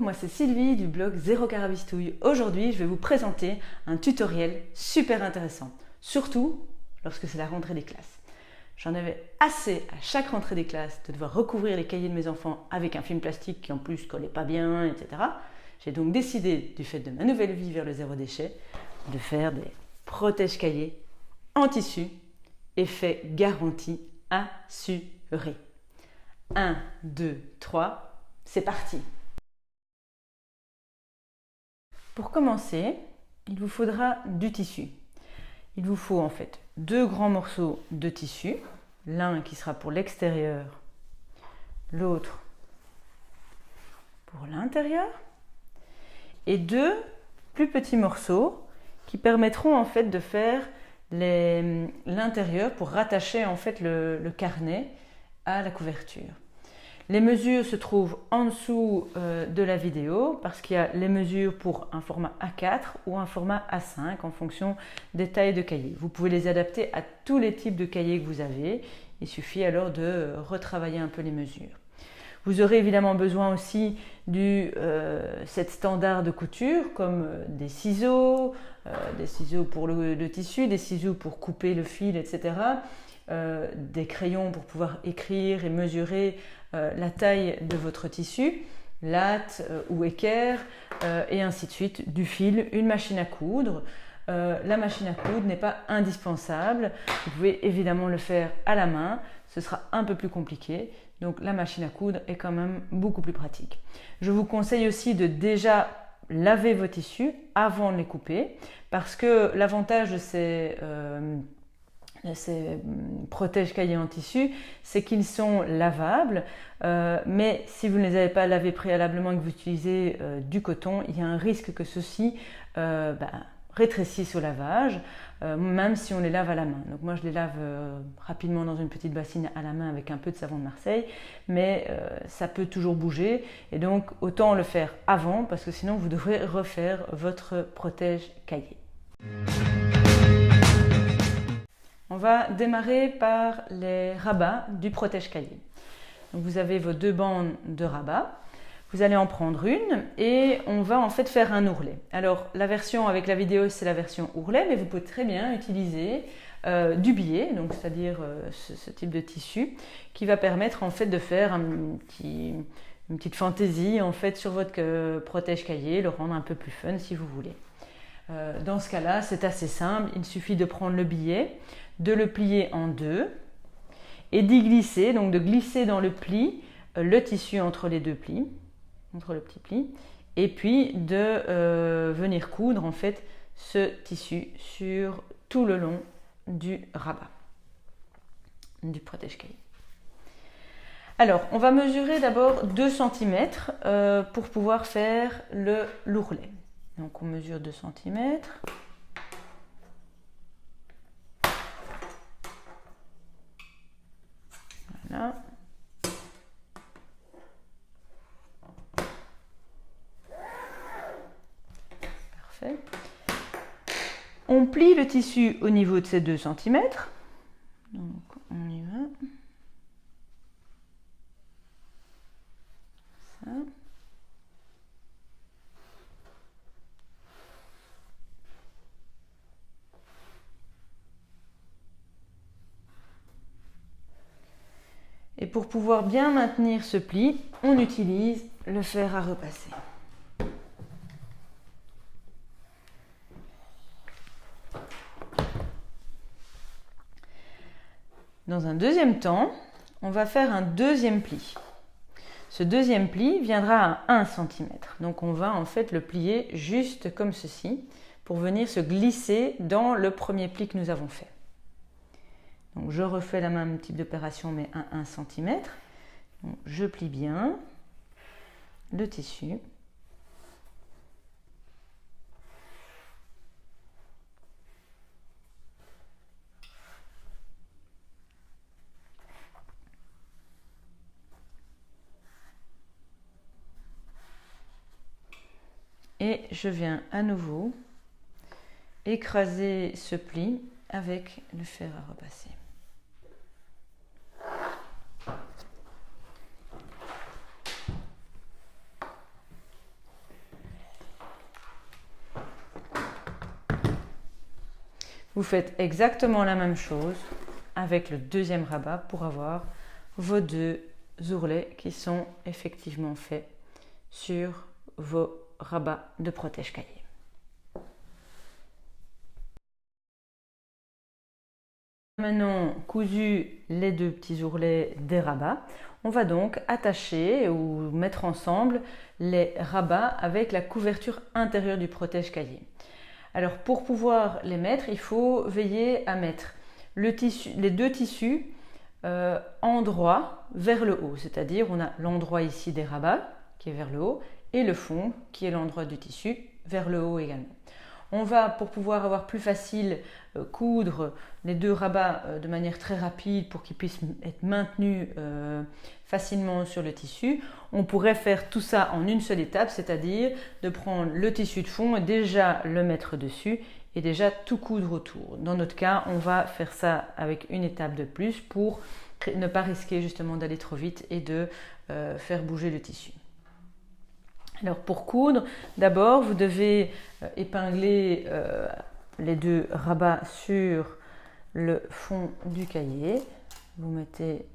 moi c'est Sylvie du blog Zéro Carabistouille. Aujourd'hui, je vais vous présenter un tutoriel super intéressant, surtout lorsque c'est la rentrée des classes. J'en avais assez à chaque rentrée des classes de devoir recouvrir les cahiers de mes enfants avec un film plastique qui en plus collait pas bien, etc. J'ai donc décidé, du fait de ma nouvelle vie vers le zéro déchet, de faire des protège-cahiers en tissu, effet garanti assuré. 1, 2, 3, c'est parti! Pour commencer, il vous faudra du tissu. Il vous faut en fait 2 grands morceaux de tissu, l'un qui sera pour l'extérieur, l'autre pour l'intérieur, et 2 plus petits morceaux qui permettront en fait de faire l'intérieur pour rattacher en fait le carnet à la couverture. Les mesures se trouvent en dessous de la vidéo parce qu'il y a les mesures pour un format A4 ou un format A5 en fonction des tailles de cahiers. Vous pouvez les adapter à tous les types de cahiers que vous avez. Il suffit alors de retravailler un peu les mesures. Vous aurez évidemment besoin aussi du set standard de couture comme des ciseaux pour le tissu, des ciseaux pour couper le fil, etc. Des crayons pour pouvoir écrire et mesurer la taille de votre tissu, latte ou équerre, et ainsi de suite, du fil, une machine à coudre. La machine à coudre n'est pas indispensable, vous pouvez évidemment le faire à la main, ce sera un peu plus compliqué, donc la machine à coudre est quand même beaucoup plus pratique. Je vous conseille aussi de déjà laver vos tissus avant de les couper, parce que l'avantage de ces protège-cahiers en tissu, c'est qu'ils sont lavables, mais si vous ne les avez pas lavés préalablement et que vous utilisez du coton, il y a un risque que ceux-ci rétrécissent au lavage, même si on les lave à la main. Donc moi je les lave rapidement dans une petite bassine à la main avec un peu de savon de Marseille, mais ça peut toujours bouger et donc autant le faire avant parce que sinon vous devrez refaire votre protège-cahier. On va démarrer par les rabats du protège-cahier. Donc vous avez vos 2 bandes de rabat. Vous allez en prendre une et on va en fait faire un ourlet. Alors la version avec la vidéo c'est la version ourlet, mais vous pouvez très bien utiliser du biais, donc c'est-à-dire ce type de tissu qui va permettre en fait de faire une petite fantaisie en fait sur votre protège-cahier, le rendre un peu plus fun si vous voulez. Dans ce cas-là, c'est assez simple, il suffit de prendre le billet, de le plier en 2 et d'y glisser, donc de glisser dans le pli le tissu entre les 2 plis, entre le petit pli, et puis de venir coudre en fait ce tissu sur tout le long du rabat, du protège-cahier. Alors, on va mesurer d'abord 2 cm pour pouvoir faire l'ourlet. Donc on mesure 2 cm. Voilà. Parfait. On plie le tissu au niveau de ces 2 cm. Donc on y va. Ça. Et pour pouvoir bien maintenir ce pli, on utilise le fer à repasser. Dans un deuxième temps, on va faire un deuxième pli. Ce deuxième pli viendra à 1 cm. Donc on va en fait le plier juste comme ceci pour venir se glisser dans le premier pli que nous avons fait. Donc je refais la même type d'opération mais à 1 cm. Donc, je plie bien le tissu. Et je viens à nouveau écraser ce pli avec le fer à repasser. Vous faites exactement la même chose avec le deuxième rabat pour avoir vos deux ourlets qui sont effectivement faits sur vos rabats de protège-cahier. Maintenant cousu les deux petits ourlets des rabats, on va donc attacher ou mettre ensemble les rabats avec la couverture intérieure du protège-cahier. Alors pour pouvoir les mettre, il faut veiller à mettre les deux tissus endroit vers le haut, c'est-à-dire on a l'endroit ici des rabats qui est vers le haut et le fond qui est l'endroit du tissu vers le haut également. On va, pour pouvoir avoir plus facile, coudre les deux rabats de manière très rapide pour qu'ils puissent être maintenus facilement sur le tissu. On pourrait faire tout ça en une seule étape, c'est-à-dire de prendre le tissu de fond et déjà le mettre dessus et déjà tout coudre autour. Dans notre cas, on va faire ça avec une étape de plus pour ne pas risquer justement d'aller trop vite et de faire bouger le tissu. Alors pour coudre, d'abord vous devez épingler les deux rabats sur le fond du cahier. Vous mettez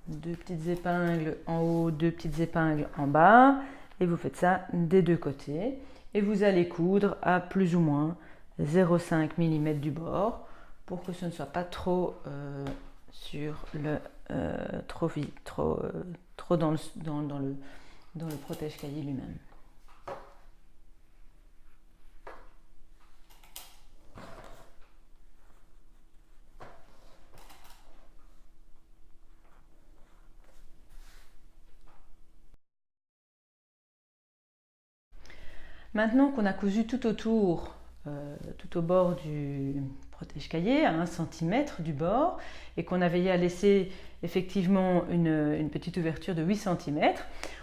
deux petites épingles en haut, deux petites épingles en bas et vous faites ça des deux côtés. Et vous allez coudre à plus ou moins 0,5 mm du bord pour que ce ne soit pas trop sur le trop dans le protège-cahier lui-même. Maintenant qu'on a cousu tout autour, tout au bord du protège-cahier, à 1 cm du bord, et qu'on a veillé à laisser effectivement une petite ouverture de 8 cm,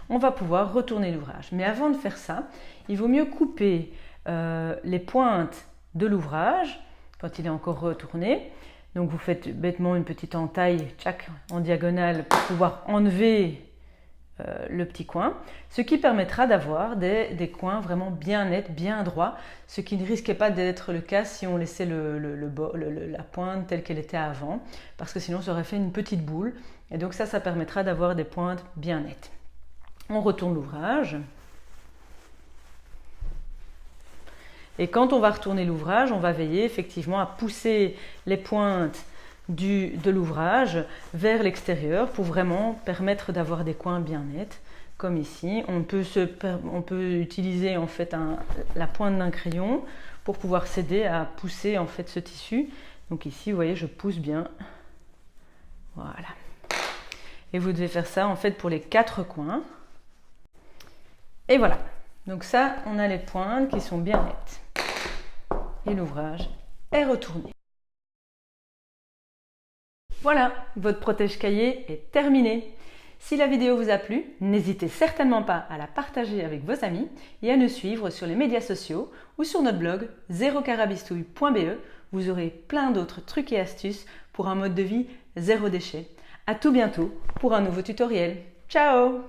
on va pouvoir retourner l'ouvrage. Mais avant de faire ça, il vaut mieux couper les pointes de l'ouvrage quand il est encore retourné. Donc vous faites bêtement une petite entaille en diagonale pour pouvoir enlever le petit coin, ce qui permettra d'avoir des coins vraiment bien nets, bien droits, ce qui ne risquait pas d'être le cas si on laissait la pointe telle qu'elle était avant, parce que sinon ça aurait fait une petite boule, et donc ça permettra d'avoir des pointes bien nettes. On retourne l'ouvrage, et quand on va retourner l'ouvrage, on va veiller effectivement à pousser les pointes de l'ouvrage vers l'extérieur pour vraiment permettre d'avoir des coins bien nets comme ici. On peut utiliser en fait la pointe d'un crayon pour pouvoir s'aider à pousser en fait ce tissu. Donc ici vous voyez je pousse bien, voilà, et vous devez faire ça en fait pour les 4 coins et voilà. Donc ça on a les pointes qui sont bien nettes et l'ouvrage est retourné. Voilà, votre protège-cahier est terminé. Si la vidéo vous a plu, n'hésitez certainement pas à la partager avec vos amis et à nous suivre sur les médias sociaux ou sur notre blog zerocarabistouille.be. Vous aurez plein d'autres trucs et astuces pour un mode de vie zéro déchet. À tout bientôt pour un nouveau tutoriel. Ciao!